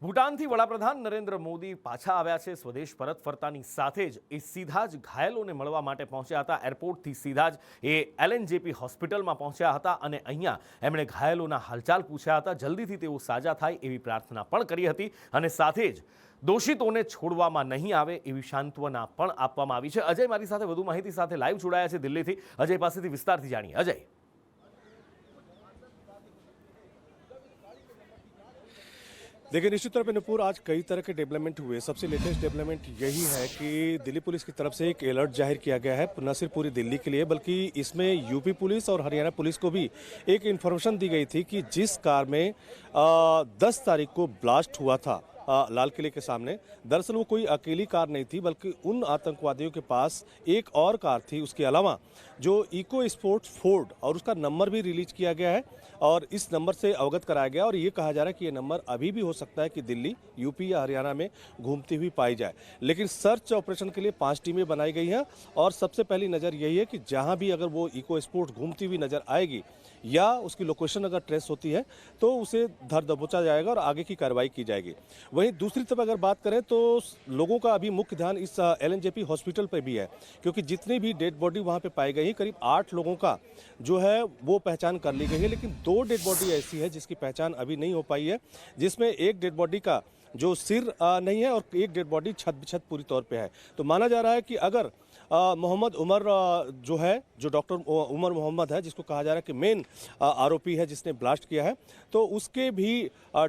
ભૂટાનથી વડાપ્રધાન નરેન્દ્ર મોદી પાછા આવ્યા છે। સ્વદેશ પરત ફરતાની સાથે જ એ સીધા જ ઘાયલોને મળવા માટે પહોંચ્યા હતા। એરપોર્ટથી સીધા જ એ LNJP હોસ્પિટલમાં પહોંચ્યા હતા અને અહીંયા એમણે ઘાયલોના હાલચાલ પૂછ્યા હતા। જલ્દીથી તેઓ સાજા થાય એવી પ્રાર્થના પણ કરી હતી અને સાથે જ દોષિતોને છોડવામાં નહીં આવે એવી સાંત્વના પણ આપવામાં આવી છે। અજય મારી સાથે વધુ માહિતી સાથે લાઈવ જોડાયા છે દિલ્હીથી। અજય પાસેથી વિસ્તારથી જાણીએ। અજય, देखिए, निश्चित तौर पर नुपुर आज कई तरह के डेवलपमेंट हुए। सबसे लेटेस्ट डेवलपमेंट यही है कि दिल्ली पुलिस की तरफ से एक अलर्ट जाहिर किया गया है, न सिर्फ पूरी दिल्ली के लिए बल्कि इसमें यूपी पुलिस और हरियाणा पुलिस को भी एक इन्फॉर्मेशन दी गई थी कि जिस कार में 10 तारीख को ब्लास्ट हुआ था लाल किले के सामने, दरअसल वो कोई अकेली कार नहीं थी बल्कि उन आतंकवादियों के पास एक और कार थी। उसके अलावा जो इको स्पोर्ट्स फोर्ड और उसका नंबर भी रिलीज किया गया है और इस नंबर से अवगत कराया गया और ये कहा जा रहा है कि ये नंबर अभी भी हो सकता है कि दिल्ली, यूपी या हरियाणा में घूमती हुई पाई जाए। लेकिन सर्च ऑपरेशन के लिए 5 टीमें बनाई गई हैं और सबसे पहली नज़र यही है कि जहां भी अगर वो इको स्पोर्ट्स घूमती हुई नज़र आएगी या उसकी लोकेशन अगर ट्रेस होती है तो उसे धर दबोचा जाएगा और आगे की कार्रवाई की जाएगी। वहीं दूसरी तरफ अगर बात करें तो लोगों का अभी मुख्य ध्यान इस LNJP हॉस्पिटल पर भी है, क्योंकि जितनी भी डेड बॉडी वहाँ पे पाई गई है करीब 8 लोगों का जो है वो पहचान कर ली गई है। लेकिन 2 डेड बॉडी ऐसी है जिसकी पहचान अभी नहीं हो पाई है, जिसमें एक डेड बॉडी का जो सिर नहीं है और एक डेड बॉडी छत पूरी तौर पे है। तो माना जा रहा है कि अगर मोहम्मद उमर जो है, जो डॉक्टर उमर मोहम्मद है, जिसको कहा जा रहा है कि मेन आरोपी है जिसने ब्लास्ट किया है, तो उसके भी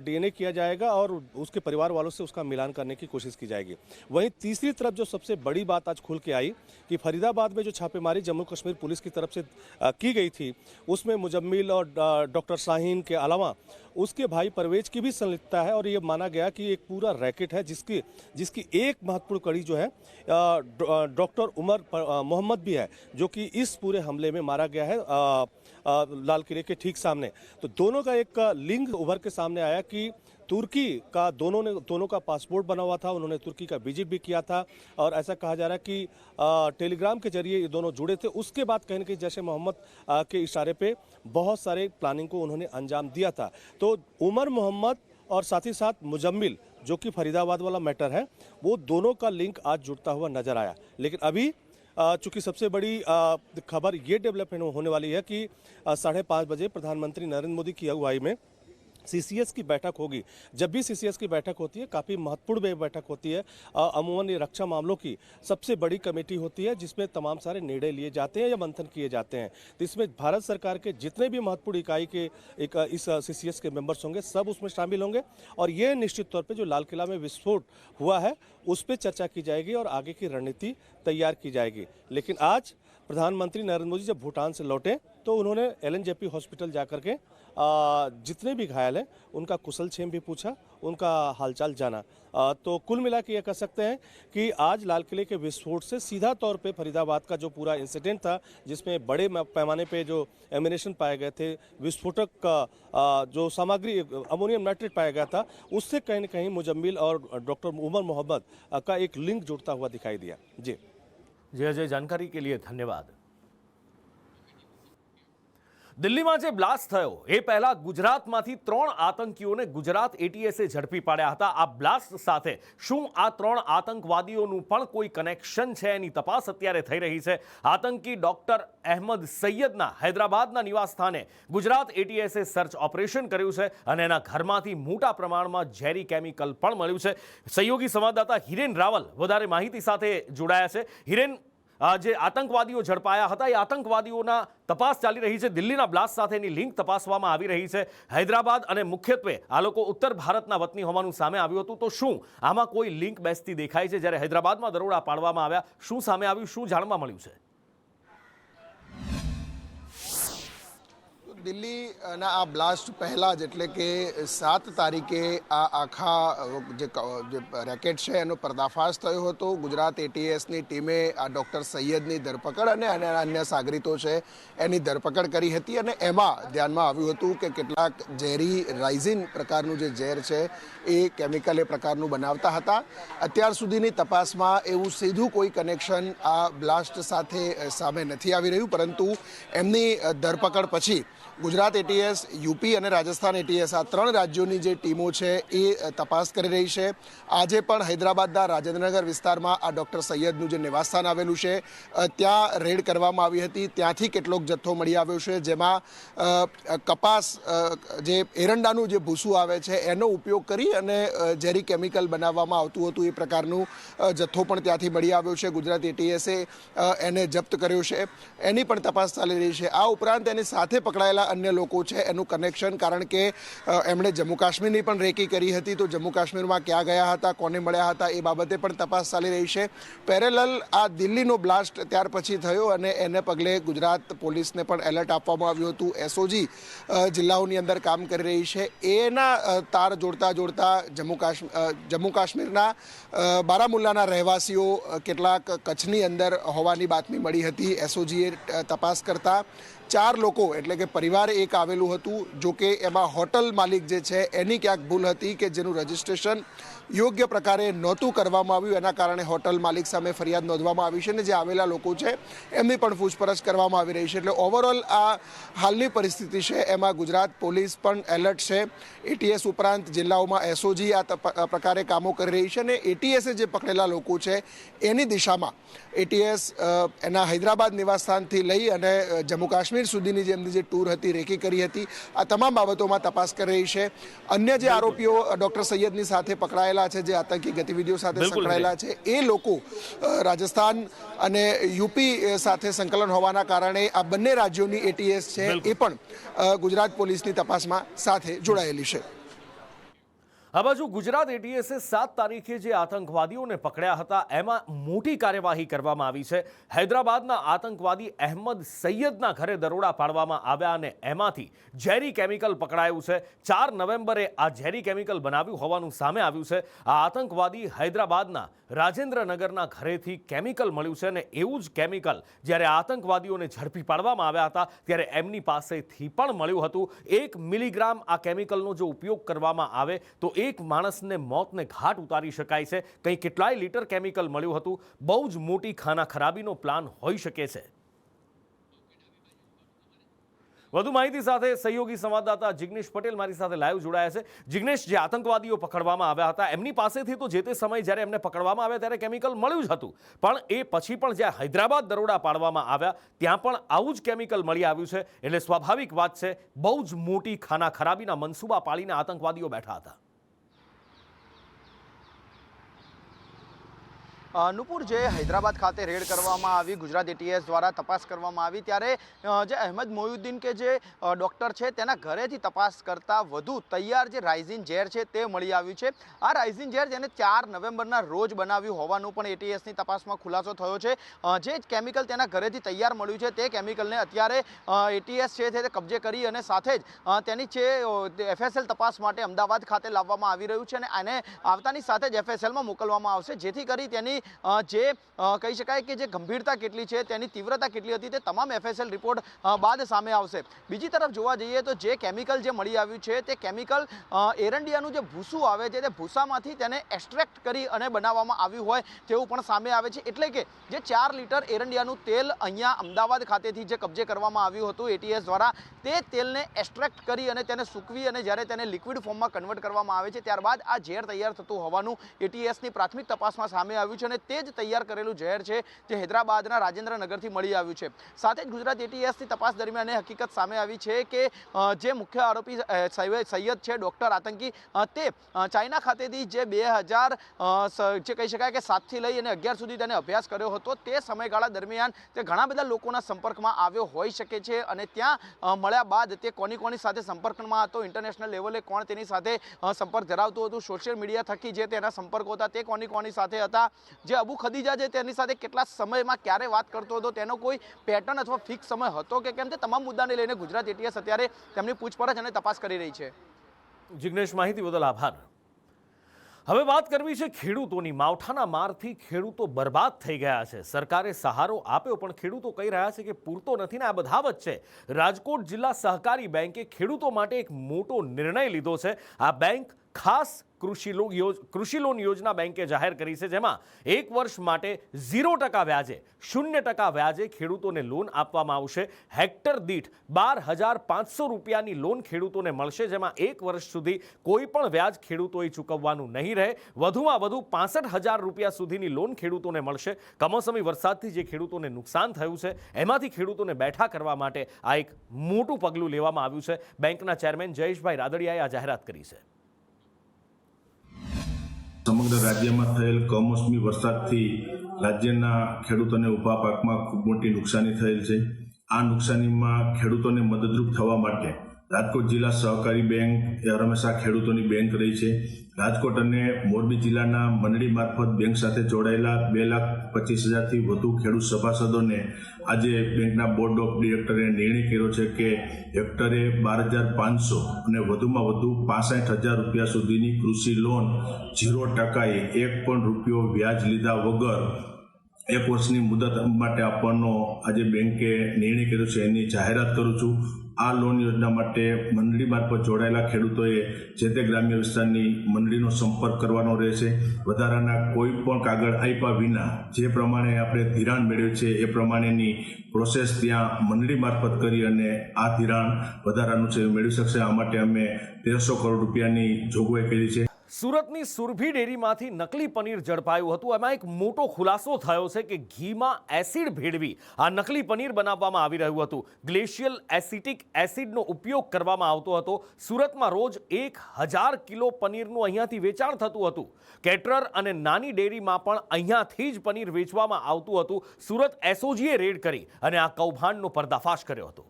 DNA किया जाएगा और उसके परिवार वालों से उसका मिलान करने की कोशिश की जाएगी। वहीं तीसरी तरफ जो सबसे बड़ी बात आज खुल के आई कि फरीदाबाद में जो छापेमारी जम्मू कश्मीर पुलिस की तरफ से की गई थी उसमें मुजम्मिल और डॉक्टर शाहीन के अलावा उसके भाई परवेज की भी संलिप्तता है और ये माना गया कि एक पूरा रैकेट है जिसकी एक महत्वपूर्ण कड़ी जो है डॉक्टर उमर मोहम्मद भी है, जो कि इस पूरे हमले में मारा गया है लाल किले के ठीक सामने। तो दोनों का एक लिंक उभर के सामने आया कि तुर्की का दोनों का पासपोर्ट बना हुआ था, उन्होंने तुर्की का विजिट भी किया था और ऐसा कहा जा रहा है कि टेलीग्राम के जरिए ये दोनों जुड़े थे। उसके बाद कहीं ना कहीं जैसे मोहम्मद के इशारे पे बहुत सारे प्लानिंग को उन्होंने अंजाम दिया था। तो उमर मोहम्मद और साथ ही साथ मुजम्मिल जो कि फरीदाबाद वाला मैटर है, वो दोनों का लिंक आज जुड़ता हुआ नजर आया। लेकिन अभी चूंकि सबसे बड़ी खबर ये डेवलपमेंट होने वाली है कि 5:30 बजे प्रधानमंत्री नरेंद्र मोदी की अगुवाई में CCS की बैठक होगी। जब भी CCS की बैठक होती है काफ़ी महत्वपूर्ण बैठक होती है। अमूमन ये रक्षा मामलों की सबसे बड़ी कमेटी होती है जिसमें तमाम सारे निर्णय लिए जाते हैं या मंथन किए जाते हैं। तो इसमें भारत सरकार के जितने भी महत्वपूर्ण इकाई के इस CCS के मेंबर्स होंगे सब उसमें शामिल होंगे और ये निश्चित तौर पर जो लाल किला में विस्फोट हुआ है उस पर चर्चा की जाएगी और आगे की रणनीति तैयार की जाएगी। लेकिन आज प्रधानमंत्री नरेंद्र मोदी जब भूटान से लौटे तो उन्होंने LNJP हॉस्पिटल जाकर के जितने भी घायल हैं उनका कुशल क्षेम भी पूछा, उनका हालचाल जाना। तो कुल मिला के ये कह सकते हैं कि आज लाल किले के विस्फोट से सीधा तौर पे फरीदाबाद का जो पूरा इंसिडेंट था जिसमें बड़े पैमाने पे जो एमिनेशन पाए गए थे, विस्फोटक का जो सामग्री अमोनियम नाइट्रेट पाया गया था, उससे कहीं न कहीं मुजम्मिल और डॉक्टर उमर मोहम्मद का एक लिंक जुड़ता हुआ दिखाई दिया। जी अजय, जानकारी के लिए धन्यवाद। દિલ્હીમાં જે બ્લાસ્ટ થયો એ પહેલા ગુજરાતમાંથી 3 આતંકીઓને ગુજરાત ATSએ ઝડપી પાડ્યા હતા। આ બ્લાસ્ટ સાથે શું આ 3 આતંકવાદીઓનું પણ કોઈ કનેક્શન છે એની તપાસ અત્યારે થઈ રહી છે। આતંકી ડોક્ટર અહેમદ સૈયદના હૈદરાબાદના નિવાસસ્થાને ગુજરાત ATSએ સર્ચ ઓપરેશન કર્યું છે અને એના ઘરમાંથી મોટા પ્રમાણમાં ઝેરી કેમિકલ પણ મળ્યું છે। સહયોગી સંવાદદાતા હિરેન રાવલ વધારે માહિતી સાથે જોડાયા છે। હિરેન, જે આતંકવાદીઓ ઝડપાયા હતા એ આતંકવાદીઓના તપાસ ચાલી રહી છે। દિલ્હીના બ્લાસ્ટ સાથેની લિંક તપાસવામાં આવી રહી છે। હૈદરાબાદ અને મુખ્યત્વે આ લોકો ઉત્તર ભારતના વતની હોવાનું સામે આવ્યું હતું। તો શું આમાં કોઈ લિંક બેસતી દેખાય છે? જ્યારે હૈદરાબાદમાં દરોડા પાડવામાં આવ્યા, શું સામે આવ્યું, શું જાણવા મળ્યું છે? દિલ્હીના આ બ્લાસ્ટ પહેલાં જ એટલે કે 7 તારીખે આ આખા જે રેકેટ છે એનો પર્દાફાશ થયો હતો। ગુજરાત ATSની ટીમે આ ડૉક્ટર સૈયદની ધરપકડ અને અન્ય સાગરીતો છે એની ધરપકડ કરી હતી અને એમાં ધ્યાનમાં આવ્યું હતું કે કેટલાક ઝેરી રાઇઝિન પ્રકારનું જે ઝેર છે એ કેમિકલ એ પ્રકારનું બનાવતા હતા। અત્યાર સુધીની તપાસમાં એવું સીધું કોઈ કનેક્શન આ બ્લાસ્ટ સાથે સામે નથી આવી રહ્યું, પરંતુ એમની ધરપકડ પછી ગુજરાત એટીએસ, યુપી અને રાજસ્થાન એટીએસ આ 3 રાજ્યોની જે ટીમો છે એ તપાસ કરી રહી છે. આજે પણ હૈદરાબાદના રાજેન્દ્રનગર વિસ્તારમાં આ ડૉક્ટર સૈયદનું જે નિવાસસ્થાન આવેલું છે ત્યાં રેડ કરવામાં આવી હતી. ત્યાંથી કેટલોક જથ્થો મળી આવ્યો છે, જેમાં કપાસ જે એરંડાનું જે ભૂસું આવે છે એનો ઉપયોગ કરી અને ઝેરી કેમિકલ બનાવવામાં આવતું હતું એ પ્રકારનું જથ્થો પણ ત્યાંથી મળી આવ્યો છે. ગુજરાત એટીએસે એને જપ્ત કર્યો છે, એની પણ તપાસ ચાલી રહી છે. આ ઉપરાંત એની સાથે પકડાયેલા અન્ય લોકો છે એનું કનેક્શન, કારણ કે એમણે જમ્મુ કાશ્મીરની પણ રેકી કરી હતી, તો જમ્મુ કાશ્મીરમાં ક્યાં ગયા હતા, કોને મળ્યા હતા, એ બાબતે પણ તપાસ ચાલી રહી છે. પેરેલલ આ દિલ્હીનો બ્લાસ્ટ ત્યાર પછી થયો અને એને પગલે ગુજરાત પોલીસને પણ એલર્ટ આપવામાં આવ્યું હતું. એસઓજી જિલ્લાઓની અંદર કામ કરી રહી છે. એના તાર જોડતા જમ્મુ કાશ્મીરના બારામુલ્લાના રહેવાસીઓ કેટલાક કચ્છની અંદર હોવાની બાતમી મળી હતી. એસઓજીએ તપાસ કરતા 4 લોકો એટલે કે પરિવાર એક આવેલું હતું. જો કે એમાં હોટલ માલિક જે છે એની ક્યાંક ભૂલ હતી કે જેનું રજિસ્ટ્રેશન યોગ્ય પ્રકારે નહોતું કરવામાં આવ્યું, એના કારણે હોટલ માલિક સામે ફરિયાદ નોંધવામાં આવી છે અને જે આવેલા લોકો છે એમની પણ પૂછપરછ કરવામાં આવી રહી છે. એટલે ઓવરઓલ આ હાલની પરિસ્થિતિ છે એમાં ગુજરાત પોલીસ પણ એલર્ટ છે. એટીએસ ઉપરાંત જિલ્લાઓમાં એસઓજી આ પ્રકારે કામો કરી રહી છે અને એટીએસે જે પકડેલા લોકો છે એની દિશામાં એટીએસ એના હૈદરાબાદ નિવાસસ્થાનથી લઈ અને જમ્મુ કાશ્મીર સુધીની જે એમની જે ટૂર હતી, રેકી કરી હતી, આ તમામ બાબતોમાં તપાસ કરી રહી છે. અન્ય જે આરોપીઓ ડૉક્ટર સૈયદની સાથે પકડાયેલા છે, જે આતંકી ગતિવિધિઓ સાથે સંકળાયેલા છે, એ લોકો રાજસ્થાન અને યુપી સાથે સંકલન હોવાના કારણે આ બંને રાજ્યોની એટીએસ છે એ પણ ગુજરાત પોલીસની તપાસમાં સાથે જોડાયેલી છે. આ બાજુ ગુજરાત એટીએસે 7 તારીખે જે આતંકવાદીઓને પકડ્યા હતા એમાં મોટી કાર્યવાહી કરવામાં આવી છે. હૈદરાબાદના આતંકવાદી અહેમદ સૈયદના ઘરે દરોડા પાડવામાં આવ્યા અને એમાંથી ઝેરી કેમિકલ પકડાયું છે. 4 નવેમ્બરે આ ઝેરી કેમિકલ બનાવ્યું હોવાનું સામે આવ્યું છે. આ આતંકવાદી હૈદરાબાદના રાજેન્દ્રનગરના ઘરેથી કેમિકલ મળ્યું છે અને એવું જ કેમિકલ જ્યારે આતંકવાદીઓને ઝડપી પાડવામાં આવ્યા હતા ત્યારે એમની પાસેથી પણ મળ્યું હતું. 1 મિલીગ્રામ આ કેમિકલનો જો ઉપયોગ કરવામાં આવે તો એક માણસને મોતને ઘાટ ઉતારી શકાય છે. કંઈ કેટલાય લીટર કેમિકલ મળ્યું હતું. બહુ જ મોટી ખાના ખરાબીનો પ્લાન હોઈ શકે છે. વધુ માહિતી સાથે સહયોગી સંવાદદાતા જિગ્નેશ પટેલ મારી સાથે લાઈવ જોડાયા છે. જિગ્નેશ, જે આતંકવાદીઓ પકડવામાં આવ્યા હતા એમની પાસેથી તો જે તે સમય જ્યારે એમને પકડવામાં આવ્યા ત્યારે કેમિકલ મળ્યું જ હતું, પણ એ પછી પણ જ્યાં હૈદરાબાદ દરોડા પાડવામાં આવ્યા ત્યાં પણ આવું જ કેમિકલ મળી આવ્યું છે. એટલે સ્વાભાવિક વાત છે, બહુ જ મોટી ખાના ખરાબીના મનસૂબા પાડીને આતંકવાદીઓ બેઠા હતા. નુપુર, જે હૈદરાબાદ ખાતે રેડ કરવામાં આવી, ગુજરાત એટીએસ દ્વારા તપાસ કરવામાં આવી, ત્યારે જે અહેમદ મોયુદ્દીન કે જે ડૉક્ટર છે તેના ઘરેથી તપાસ કરતાં વધુ તૈયાર જે રાઇઝિન ઝેર છે તે મળી આવ્યું છે. આ રાઇઝિન ઝેર જેને 4 નવેમ્બરના રોજ બનાવ્યું હોવાનું પણ એટીએસની તપાસમાં ખુલાસો થયો છે. જે કેમિકલ તેના ઘરેથી તૈયાર મળ્યું છે તે કેમિકલને અત્યારે એટીએસ છે તે કબજે કરી અને સાથે જ તેની છે એફએસએલ તપાસ માટે અમદાવાદ ખાતે લાવવામાં આવી રહ્યું છે અને આને આવતાની સાથે જ એફએસએલમાં મોકલવામાં આવશે, જેથી કરી તેની જે કહી શકાય કે જે ગંભીરતા કેટલી છે, તેની તીવ્રતા કેટલી હતી, તે તમામ એફએસએલ રિપોર્ટ બાદ સામે આવશે. બીજી તરફ જોવા જઈએ તો જે કેમિકલ જે મળી આવ્યું છે તે કેમિકલ એરંડિયાનું જે ભૂસું આવે છે તે ભૂસામાંથી તેને એક્સ્ટ્રેક્ટ કરી અને બનાવવામાં આવ્યું હોય તેવું પણ સામે આવે છે. એટલે કે જે 4 લીટર એરંડિયાનું તેલ અહીંયા અમદાવાદ ખાતેથી જે કબજે કરવામાં આવ્યું હતું એટીએસ દ્વારા, તે તેલને એક્સ્ટ્રેક્ટ કરી અને તેને સૂકવી અને જ્યારે તેને લિક્વિડ ફોર્મમાં કન્વર્ટ કરવામાં આવે છે ત્યારબાદ આ ઝેર તૈયાર થતું હોવાનું એટીએસની પ્રાથમિક તપાસમાં સામે આવ્યું છે અને તે જ તૈયાર કરેલું ઝેર છે જે હૈદરાબાદના રાજેન્દ્રનગરથી મળી આવ્યું છે. સાથે જ ગુજરાત એટીએસની તપાસ દરમિયાન એ હકીકત સામે આવી છે કે જે મુખ્ય આરોપી સૈયદ છે, ડૉક્ટર આતંકી, તે ચાઇના ખાતેથી જે 2000 જે કહી શકાય કે 7થી લઈ અને 11 સુધી તેને અભ્યાસ કર્યો હતો, તે સમયગાળા દરમિયાન તે ઘણા બધા લોકોના સંપર્કમાં આવ્યો હોઈ શકે છે અને ત્યાં મળ્યા બાદ તે કોની સાથે સંપર્કમાં હતો, ઇન્ટરનેશનલ લેવલે કોણ તેની સાથે સંપર્ક ધરાવતું હતું, સોશિયલ મીડિયા થકી જે તેના સંપર્કો હતા તે કોની સાથે હતા, જે અબુ ખદીજા છે તેની સાથે કેટલા સમયમાં ક્યારે વાત કરતો હતો તેનો કોઈ પેટર્ન અથવા ફિક્સ સમય હતો કે કેમ, તે તમામ મુદ્દાને લઈને ગુજરાત એટીએસ અત્યારે તેમની પૂછપરછ અને તપાસ કરી રહી છે. જિગ્નેશ, માહિતી બદલ આભાર. હવે વાત કરવી છે ખેડૂતોની. માવઠાના મારથી ખેડૂતો બરબાદ થઈ ગયા છે. સરકારે સહારો આપ્યો પણ ખેડૂતો કહી રહ્યા છે કે પૂરતો નથી ને આ બધા વચ્ચે રાજકોટ જિલ્લા સહકારી બેંકે ખેડૂતો માટે એક મોટો નિર્ણય લીધો છે. આ બેંક ખાસ કૃષિ લોન યોજના બેંકે જાહેર કરી છે, જેમાં 1 વર્ષ માટે 0% વ્યાજે 0% વ્યાજે ખેડૂતોને લોન આપવામાં આવશે. હેક્ટર દીઠ 12,500 રૂપિયાની લોન ખેડૂતોને મળશે, જેમાં 1 વર્ષ સુધી કોઈ પણ વ્યાજ ખેડૂતોએ ચૂકવવાનું નહીં રહે. વધુમાં વધુ 65,000 રૂપિયા સુધીની લોન ખેડૂતોને મળશે. કમોસમી વરસાદથી જે ખેડૂતોને નુકસાન થયું છે એમાંથી ખેડૂતોને બેઠા કરવા માટે આ એક મોટું પગલું લેવામાં આવ્યું છે. બેંકના ચેરમેન જયેશભાઈ રાદડિયાએ આ જાહેરાત કરી છે. સમગ્ર રાજ્યમાં થયેલ કમોસમી વરસાદથી રાજ્યના ખેડૂતોને ઊભા પાકમાં ખૂબ મોટી નુકસાની થયેલ છે. આ નુકસાનીમાં ખેડૂતોને મદદરૂપ થવા માટે રાજકોટ જિલ્લા સહકારી બેંક એ હંમેશા ખેડૂતોની બેંક રહી છે. રાજકોટ અને મોરબી જિલ્લાના મંડળી મારફત બેંક સાથે જોડાયેલા 2,25,000થી વધુ ખેડૂત સભાસદોને આજે બેંકના બોર્ડ ઓફ ડિરેક્ટરે નિર્ણય કર્યો છે કે હેક્ટરે 12,500 અને વધુમાં વધુ 65,000 રૂપિયા સુધીની કૃષિ લોન 0%એ 1 પણ રૂપિયો વ્યાજ લીધા વગર 1 વર્ષની મુદત માટે આપવાનો આજે બેંકે નિર્ણય કર્યો છે. એની જાહેરાત કરું છું. આ લોન યોજના માટે મંડળી મારફત જોડાયેલા ખેડૂતોએ જે તે ગ્રામ્ય વિસ્તારની મંડળીનો સંપર્ક કરવાનો રહેશે. વધારાના કોઈ પણ કાગળ આપ્યા વિના જે પ્રમાણે આપણે ધિરાણ મેળવ્યું છે એ પ્રમાણેની પ્રોસેસ ત્યાં મંડળી મારફત કરી અને આ ધિરાણ વધારાનું છે મેળવી શકશે. આ માટે અમે 1,300 કરોડ રૂપિયાની જોગવાઈ કરી છે. સુરતની સુરભી ડેરીમાંથી નકલી પનીર ઝડપાયું હતું. એમાં એક મોટો ખુલાસો થયો છે કે ઘીમાં એસિડ ભેળવી આ નકલી પનીર બનાવવામાં આવી રહ્યું હતું. ગ્લેશિયલ એસિટિક એસિડનો ઉપયોગ કરવામાં આવતો હતો. સુરતમાં રોજ 1,000 કિલો પનીરનું અહીંયાથી વેચાણ થતું હતું. કેટરર અને નાની ડેરીમાં પણ અહીંયાથી જ પનીર વેચવામાં આવતું હતું. સુરત એસઓજીએ રેડ કરી અને આ કૌભાંડનો પર્દાફાશ કર્યો હતો.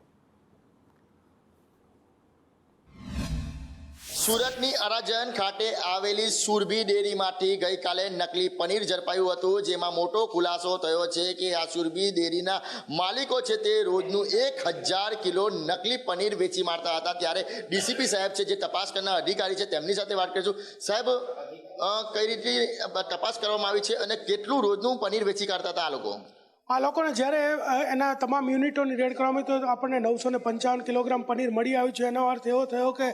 સુરતની અરાજન ખાતે આવેલી સુરભી ડેરીમાંથી ગઈકાલે નકલી પનીર ઝડપાયું હતું, જેમાં મોટો ખુલાસો થયો છે કે આ સુરભી ડેરીના માલિકો છે તે રોજનું 1,000 કિલો નકલી પનીર વેચી મારતા હતા. ત્યારે ડીસીપી સાહેબ છે જે તપાસ કરનાર અધિકારી છે તેમની સાથે વાત કરીશું. સાહેબ, કઈ રીતે તપાસ કરવામાં આવી છે અને કેટલું રોજનું પનીર વેચી કાઢતા હતા આ લોકો? આ લોકોને જ્યારે એના તમામ યુનિટોની રેડ કરવામાં આવી તો આપણને 955 કિલોગ્રામ પનીર મળી આવ્યું છે. એનો અર્થ એવો થયો કે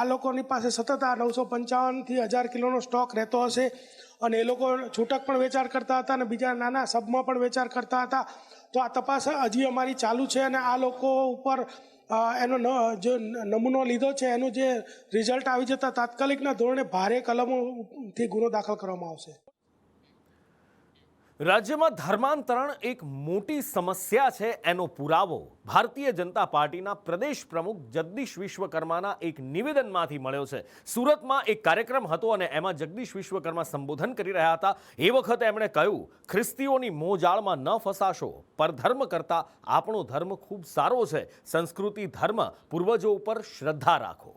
આ લોકોની પાસે સતત આ 955થી 1,000 કિલોનો સ્ટોક રહેતો હશે અને એ લોકો છૂટક પણ વેચાણ કરતા હતા અને બીજા નાના સબમાં પણ વેચાણ કરતા હતા. તો આ તપાસ હજી અમારી ચાલુ છે અને આ લોકો ઉપર એનો જે નમૂનો લીધો છે એનું જે રિઝલ્ટ આવી જતા તાત્કાલિકના ધોરણે ભારે કલમોથી ગુનો દાખલ કરવામાં આવશે. રાજ્યમાં ધર્માંતરણ એક મોટી સમસ્યા છે એનો પુરાવો ભારતીય જનતા પાર્ટીના પ્રદેશ પ્રમુખ જગદીશ વિશ્વકર્માના એક નિવેદનમાંથી મળ્યો છે. સુરતમાં એક કાર્યક્રમ હતો અને એમાં જગદીશ વિશ્વકર્મા સંબોધન કરી રહ્યા હતા. એ વખતે એમણે કહ્યું, ખ્રિસ્તીઓની મોજાળમાં ન ફસાશો. પરધર્મ કરતાં આપણો ધર્મ ખૂબ સારો છે. સંસ્કૃતિ, ધર્મ, પૂર્વજો ઉપર શ્રદ્ધા રાખો.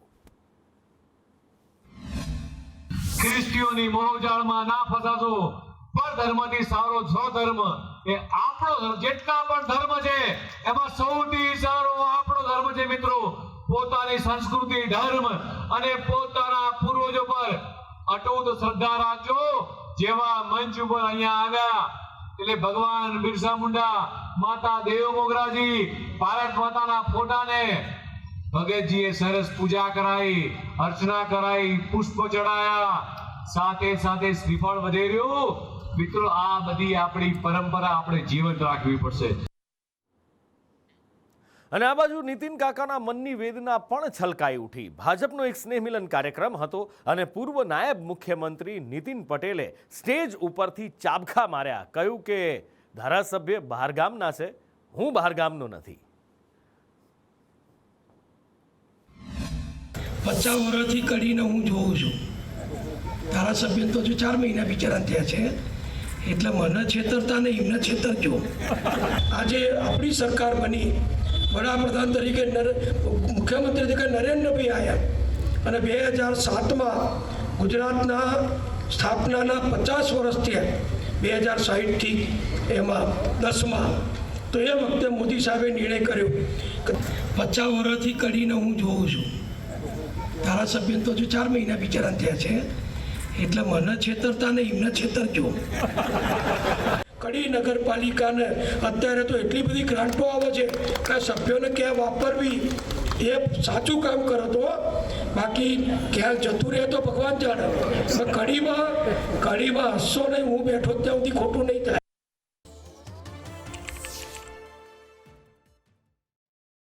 ખ્રિસ્તીઓની મોજાળમાં ના ફસાશો. ધર્મથી સારો ધર્મ એ આપણો જેટલા પણ ધર્મ છે એમાં સૌથી સારો આપણો ધર્મ છે. મિત્રો, પોતાની સંસ્કૃતિ, ધર્મ અને પોતાના પૂર્વજો પર અટૂટ શ્રદ્ધા રાખજો. જેવા મંચ ઉપર અહીંયા આવ્યા એટલે ભગવાન બિરસા મુંડા, માતા દેવ મોગરાજી, ભારત માતાના ફોટાને ભગતજીએ સરસ પૂજા કરાઈ, અર્ચના કરાઈ, પુષ્પ ચડાયા, સાથે સાથે શ્રીફળ વધેર્યું. મિત્રો, આ બધી આપણી પરંપરા આપણે જીવંત રાખવી પડશે. અને આ બાજુ નીતિન કાકાના મનની વેદના પણ છલકાઈ ઉઠી. ભાજપનો એક સ્નેહ મિલન કાર્યક્રમ હતો અને પૂર્વ નાયબ મુખ્યમંત્રી નીતિન પટેલે સ્ટેજ ઉપરથી ચાબખા માર્યા. કહ્યું કે ધારાસભ્ય બહારગામના છે, હું બહારગામનો નથી. 50 વર્ષથી કરીને હું જોઉં છું. ધારાસભ્ય તો જો 4 મહિના બિચારા થયા છે એટલે મને છેતરતા નહીં, એમને છેતરજો. આજે આપણી સરકાર બની, વડાપ્રધાન તરીકે મુખ્યમંત્રી તરીકે નરેન્દ્રભાઈ આવ્યા અને 2007માં ગુજરાતના સ્થાપનાના 50 વર્ષ થયા, 2060થી એમાં 10માં. તો એ વખતે મોદી સાહેબે નિર્ણય કર્યો કે 50 વર્ષથી કરીને હું જોઉં છું. ધારાસભ્ય તો જો 4 મહિના બિચારા થયા છે એટલે મને છેતરતા નહીં, એમને છેતરજો. કડી નગરપાલિકાને અત્યારે તો એટલી બધી ગ્રાન્ટો આવે છે કે સભ્યોને ક્યાં વાપરવી એ સાચું કામ કરો તો બાકી ક્યાં જતું રહે તો ભગવાન જાણે. કઢીમાં હસશો નહીં, હું બેઠો ત્યાં સુધી ખોટું નહીં થાય.